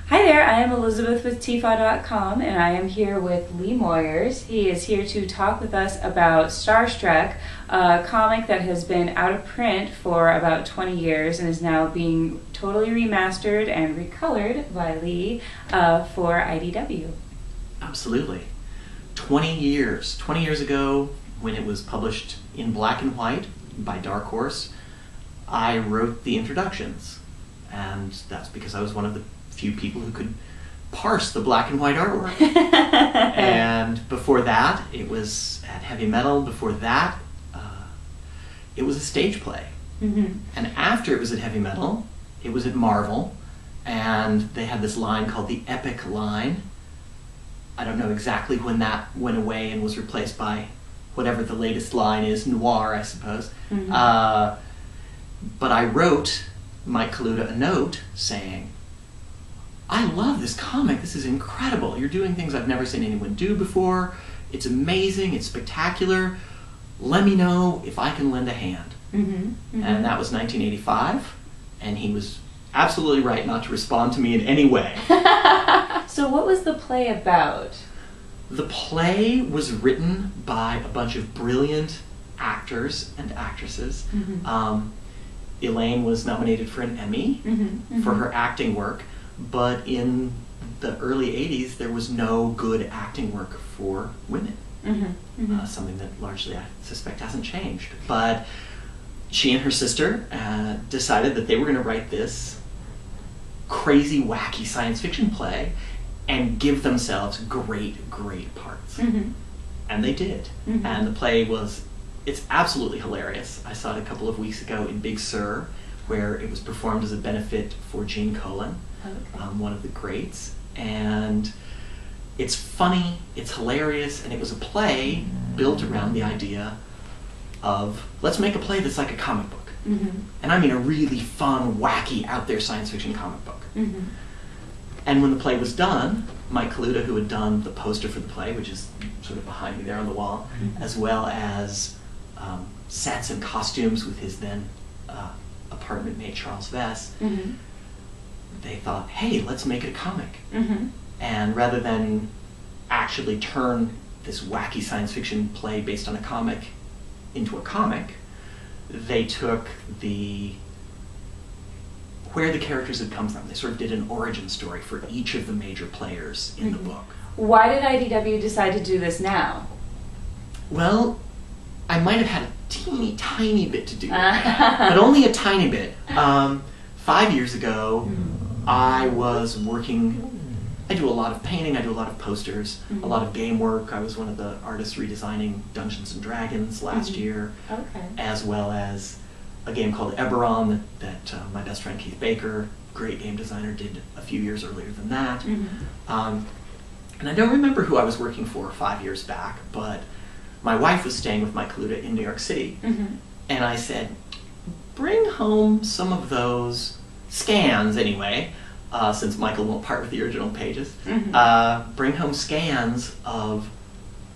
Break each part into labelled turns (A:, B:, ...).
A: Hi there, I am Elizabeth with Tfa.com, and I am here with Lee Moyers. He is here to talk with us about Starstruck, a comic that has been out of print for about 20 years and is now being totally remastered and recolored by Lee for IDW.
B: Absolutely. 20 years. 20 years ago, when it was published in black and white by Dark Horse, I wrote the introductions. And that's because I was one of the few people who could parse the black and white artwork. And before that, it was at Heavy Metal. Before that, it was a stage play.
A: Mm-hmm.
B: And after it was at Heavy Metal, it was at Marvel. And they had this line called the Epic line. I don't know exactly when that went away and was replaced by whatever the latest line is, Noir, I suppose.
A: Mm-hmm.
B: But I wrote Mike Kaluta a note saying, I love this comic, this is incredible. You're doing things I've never seen anyone do before. It's amazing, it's spectacular. Let me know if I can lend a hand.
A: Mm-hmm. Mm-hmm.
B: And that was 1985, and he was absolutely right not to respond to me in any way.
A: So what was the play about?
B: The play was written by a bunch of brilliant actors and actresses.
A: Mm-hmm.
B: Elaine was nominated for an Emmy
A: Mm-hmm. Mm-hmm.
B: for her acting work, but in the early 80s there was no good acting work for women.
A: Mm-hmm. Mm-hmm.
B: Something that largely I suspect hasn't changed. But she and her sister decided that they were going to write this crazy, wacky science fiction play and give themselves great, great parts.
A: Mm-hmm.
B: And they did.
A: Mm-hmm.
B: And the play it's absolutely hilarious. I saw it a couple of weeks ago in Big Sur, where it was performed as a benefit for Gene Colan,
A: Okay.
B: one of the greats. And it's funny, it's hilarious, and it was a play built around the idea of, let's make a play that's like a comic book.
A: Mm-hmm.
B: And I mean a really fun, wacky, out there science fiction comic book.
A: Mm-hmm.
B: And when the play was done, Mike Kaluta, who had done the poster for the play, which is sort of behind me there on the wall,
A: Mm-hmm.
B: as well as sets and costumes with his then apartment mate Charles Vess,
A: Mm-hmm.
B: they thought, hey, let's make it a comic.
A: Mm-hmm.
B: And rather than actually turn this wacky science fiction play based on a comic into a comic, they took where the characters had come from. They sort of did an origin story for each of the major players in the book.
A: Why did IDW decide to do this now?
B: Well, I might have had a teeny tiny bit to do with that, but only a tiny bit. 5 years ago, I was working, I do a lot of painting, I do a lot of posters, a lot of game work. I was one of the artists redesigning Dungeons & Dragons last year,
A: Okay.
B: as well as a game called Eberron that my best friend Keith Baker, great game designer, did a few years earlier than that.
A: Mm-hmm.
B: And I don't remember who I was working for 5 years back, but my wife was staying with Mike Kaluta in New York City,
A: Mm-hmm.
B: and I said, bring home some of those scans anyway, since Michael won't part with the original pages.
A: Mm-hmm.
B: Bring home scans of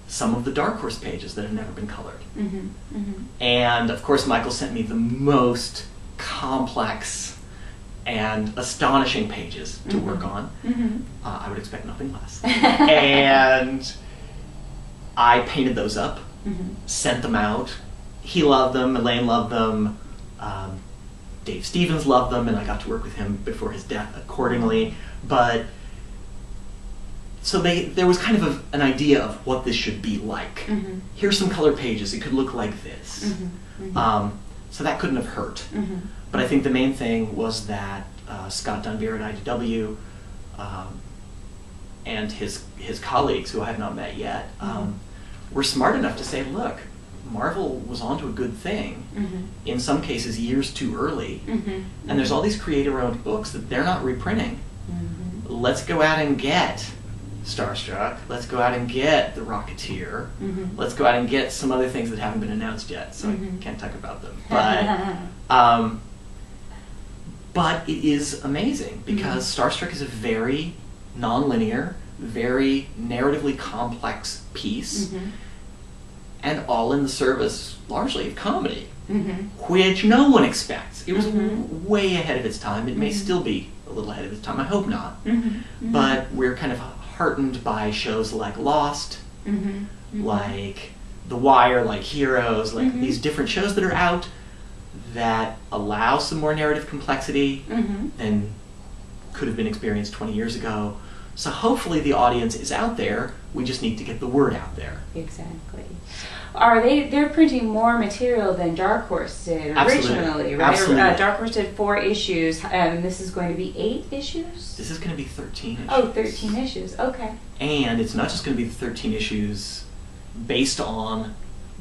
B: some of the Dark Horse pages that have never been colored.
A: Mm-hmm. Mm-hmm.
B: And of course Michael sent me the most complex and astonishing pages to work on.
A: Mm-hmm.
B: I would expect nothing less. And I painted those up,
A: Mm-hmm.
B: sent them out. He loved them, Elaine loved them, Dave Stevens loved them, and I got to work with him before his death accordingly. But so there was kind of an idea of what this should be like.
A: Mm-hmm.
B: Here's some color pages, it could look like this.
A: Mm-hmm. Mm-hmm.
B: So that couldn't have hurt.
A: Mm-hmm.
B: But I think the main thing was that Scott Dunbier at IDW and his colleagues, who I have not met yet, were smart enough to say, look, Marvel was onto a good thing, in some cases years too early, and there's all these creator-owned books that they're not reprinting. Let's go out and get Starstruck, let's go out and get The Rocketeer, let's go out and get some other things that haven't been announced yet, so I can't talk about them. But it is amazing, because Starstruck is a very non-linear, very narratively complex piece, and all in the service, largely, of comedy, which no one expects. It was way ahead of its time. It may still be a little ahead of its time. I hope not.
A: Mm-hmm. Mm-hmm.
B: But we're kind of heartened by shows like Lost,
A: Mm-hmm. Mm-hmm.
B: like The Wire, like Heroes, like
A: Mm-hmm.
B: these different shows that are out that allow some more narrative complexity
A: Mm-hmm.
B: than could have been experienced 20 years ago. So hopefully the audience is out there. We just need to get the word out there.
A: Exactly. They're printing more material than Dark Horse did
B: Absolutely.
A: originally, right?
B: Absolutely.
A: Dark Horse did 4 issues, and this is going to be 8 issues?
B: This is going to be 13 issues.
A: Oh, 13 issues. Okay.
B: And it's not just going to be the 13 issues based on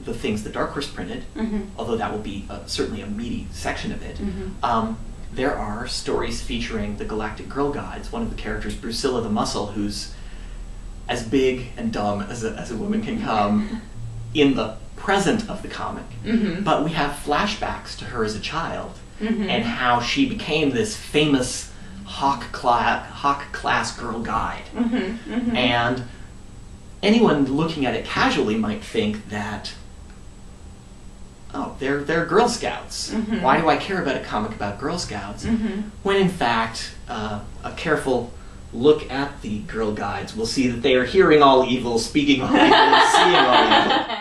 B: the things that Dark Horse printed,
A: Mm-hmm.
B: although that will be certainly a meaty section of it.
A: Mm-hmm.
B: There are stories featuring the Galactic Girl Guides. One of the characters, Drusilla the Muscle, who's as big and dumb as a woman can come in the present of the comic.
A: Mm-hmm.
B: But we have flashbacks to her as a child
A: Mm-hmm.
B: and how she became this famous Hawk class girl guide.
A: Mm-hmm. Mm-hmm.
B: And anyone looking at it casually might think that, oh, they're Girl Scouts.
A: Mhm.
B: Why do I care about a comic about Girl Scouts?
A: Mm-hmm.
B: When in fact, a careful look at the Girl Guides will see that they are hearing all evil, speaking all evil, seeing all evil.